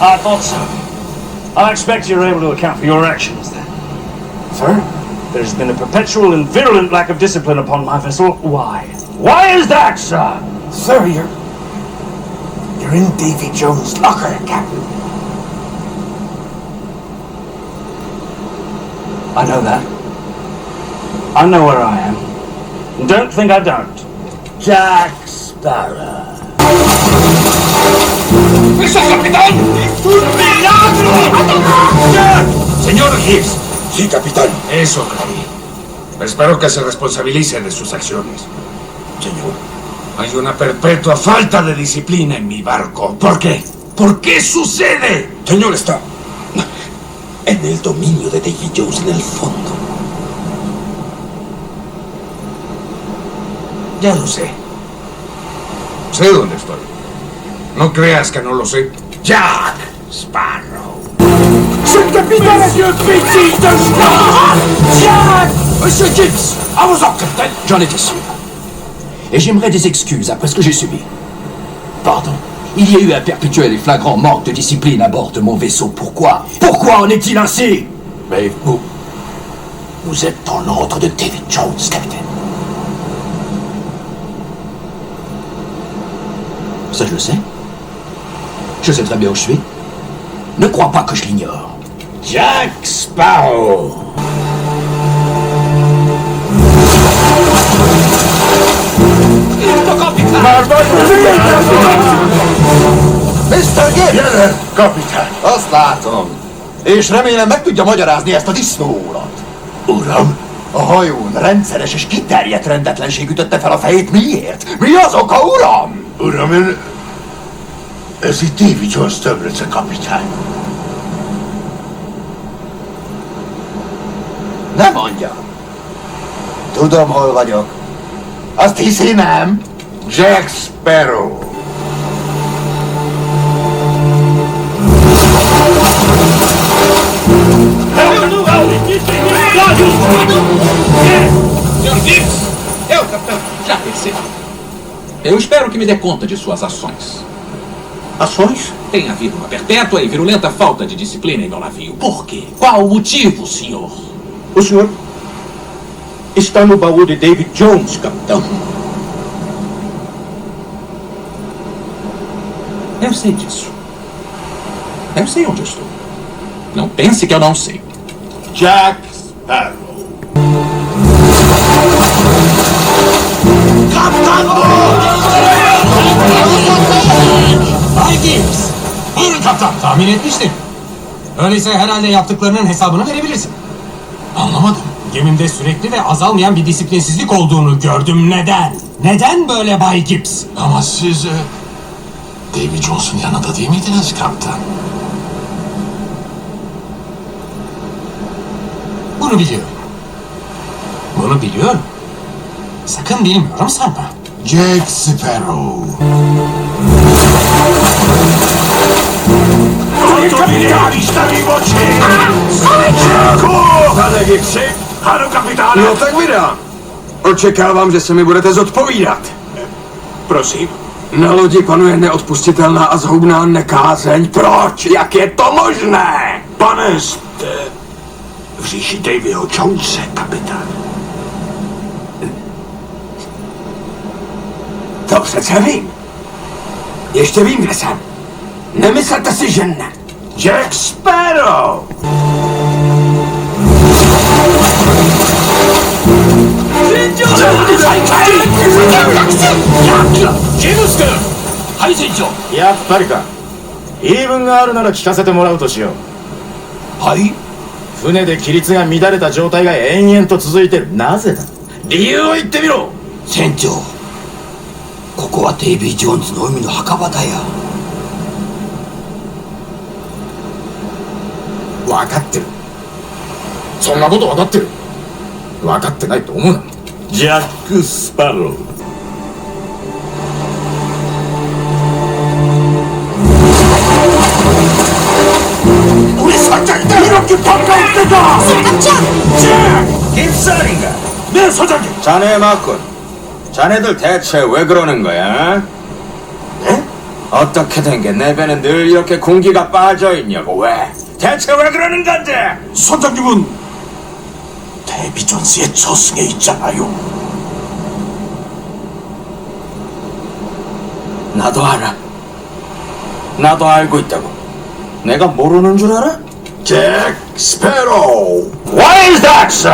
I thought so. I expect you're able to account for your actions then. Sir? There's been a perpetual and virulent lack of discipline upon my vessel. Why? Why is that, sir? Sir, you're in Davy Jones' locker, Captain. I know that. I know where I am. Don't think I don't. Jack Sparrow. ¡Eso, capitán! ¡Un milagro! Señor Gibbs. Sí, capitán. Eso creí. Espero que se responsabilice de sus acciones. Señor. Hay una perpetua falta de disciplina en mi barco. ¿Por qué? ¿Por qué sucede? Señor, está en el dominio de Davy Jones en el fondo. Ya lo sé. Sé dónde estoy. No creas que no lo sé. Jack Sparrow. C'est le capitaine, monsieur Petit de Star! Jack! Monsieur Gibbs, à vos ordres, capitaine. J'en étais sûr. Et j'aimerais des excuses après ce que j'ai subi. Pardon. Il y a eu un perpétuel et flagrant manque de discipline à bord de mon vaisseau. Pourquoi? Pourquoi en est-il ainsi? Mais vous êtes dans l'ordre de Davy Jones, capitaine. Ça, je le sais. Je sais très bien où je suis. Ne crois pas que je l'ignore. Jack Sparrow. Mr. Gibbs! Jelen, kapitán. Azt látom. És remélem meg tudja magyarázni ezt a disznóurat. Uram, A hajón rendszeres és kiterjedt rendetlenség ütötte fel a fejét. Miért? Mi az oka, uram? uram, ez itt Davy Jones töbrece, kapitán. Nem mondja. Tudom, hol vagyok. Azt hiszi, nem? Jack Sparrow. Senhor Gibbs! Eu, capitão. Já percebi. Eu espero que me dê conta de suas ações. Ações? Tem havido uma perpétua e virulenta falta de disciplina em meu navio. Por quê? Qual o motivo, senhor? O senhor está no baú de Davy Jones, capitão. Eu sei disso. Eu sei onde eu estou. Não pense que eu não sei. Jack Sparrow. Bay Gibbs. Buyurun kaptan. Tahmin etmiştim. Öyleyse herhalde yaptıklarının hesabını verebilirsin. Anlamadım. Gemimde sürekli ve azalmayan bir disiplinsizlik olduğunu gördüm. Neden? Neden böyle Bay Gibbs? Ama siz Davy Jones'un yanında değil miydiniz kaptan? Bunu biliyorum. Bunu biliyorum. Sakın bilmiyorum sanma. Jack Sparrow. Pane Gibbsi, ano kapitáne. No tak vydám. Očekávám, že se mi budete zodpovídat. Prosím. Na lodi panuje neodpustitelná a zhoubná nekázeň. Proč? Jak je to možné? Pane, jste v říši Davyho Jonese, kapitán. To přece vím. Ještě vím, kde jsem. Nemyslete si, že ne. Jack Sparrow!やっぱりか。言い分があるなら聞かせてもらうとしよう。はい。船で規律が乱れた状態が延々と続いてる。なぜだ？理由を言ってみろ。船長、ここはデイビー・ジョーンズの海の墓場だよ。分かってる。そんなこと分かってる。分かってないと思うな。ジャック・スパロー。우리 선장이다! 이렇게 반가울 때가! 잭! 김사링가! 네, 소장님! 자네 맞군. 자네들 대체 왜 그러는 거야? 네? 어떻게 된 게 내 배는 늘 이렇게 공기가 빠져 있냐고. 왜? 대체 왜 그러는 건데? 선장님은 데비 존스의 저승에 있잖아요. 나도 알아. 나도 알고 있다고. 내가 모르는 줄 알아? Jack Sparrow! Why is that, sir?